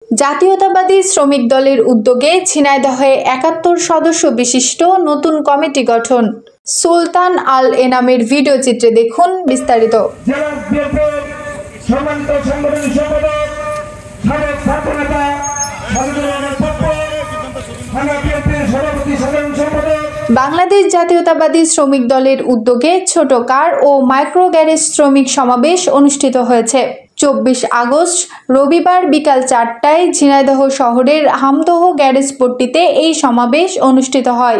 জাতীয়তাবাদী শ্রমিক দলের উদ্যোগে ঝিনাইদহে ৭১ সদস্য বিশিষ্ট নতুন কমিটি গঠন। সুলতান আল এনামের ভিডিও চিত্রে দেখুন বিস্তারিত। বাংলাদেশ জাতীয়তাবাদী শ্রমিক দলের উদ্যোগে ছোট কার ও মাইক্রো গ্যারেজ শ্রমিক সমাবেশ অনুষ্ঠিত হয়েছে। ২৪ আগস্ট রবিবার বিকাল ৪টায় ঝিনাইদহ শহরের হামদহ গ্যারেজ পট্টিতে এই সমাবেশ অনুষ্ঠিত হয়।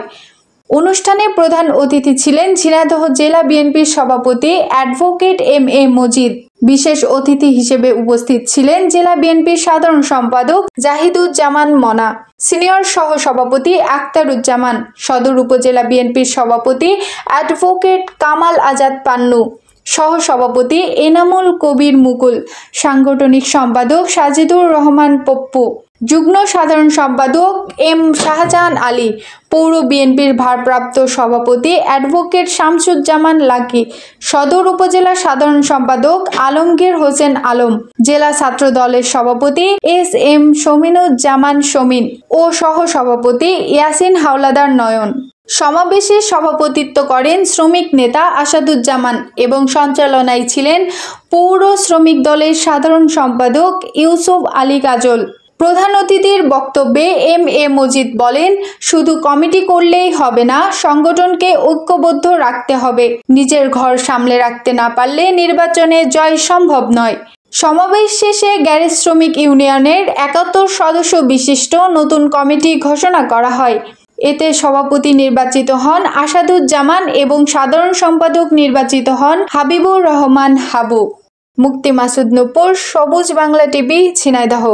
অনুষ্ঠানে প্রধান অতিথি ছিলেন ঝিনাইদহ জেলা বিএনপির সভাপতি অ্যাডভোকেট এম.এ. মজিদ। বিশেষ অতিথি হিসেবে উপস্থিত ছিলেন জেলা বিএনপির সাধারণ সম্পাদক জাহিদুজ্জামান মনা, সিনিয়র সহ সভাপতি আখতারুজ্জামান, সদর উপজেলা বিএনপির সভাপতি অ্যাডভোকেট কামাল আজাদ পান্নু, সহ সভাপতি এনামুল কবির মুকুল, সাংগঠনিক সম্পাদক সাজিদুর রহমান পপ্পু, যুগ্ম সাধারণ সম্পাদক এম শাহজাহান আলী, পৌর বিএনপির ভারপ্রাপ্ত সভাপতি অ্যাডভোকেট শামসুজ্জামান লাকি, সদর উপজেলা সাধারণ সম্পাদক আলমগীর হোসেন আলম, জেলা ছাত্র দলের সভাপতি এস.এম. শমিনুজ্জামান শমিন ও সহ সভাপতি ইয়াসিন হাওলাদার নয়ন। সমাবেশে সভাপতিত্ব করেন শ্রমিক নেতা আসাদুজ্জামান এবং সঞ্চালনায় ছিলেন পৌর শ্রমিক দলের সাধারণ সম্পাদক ইউসুফ আলী কাজল। প্রধান অতিথির বক্তব্যে এম.এ. মজিদ বলেন, শুধু কমিটি করলেই হবে না, সংগঠনকে ঐক্যবদ্ধ রাখতে হবে। নিজের ঘর সামলে রাখতে না পারলে নির্বাচনে জয় সম্ভব নয়। সমাবেশ শেষে গ্যারেজ শ্রমিক ইউনিয়নের ৭১ সদস্য বিশিষ্ট নতুন কমিটি ঘোষণা করা হয়। এতে সভাপতি নির্বাচিত হন আসাদুজ্জামান এবং সাধারণ সম্পাদক নির্বাচিত হন হাবিবুর রহমান হাবু। মুক্তি মাসুদ নূপুর, সবুজ বাংলা টিভি, ঝিনাইদহ।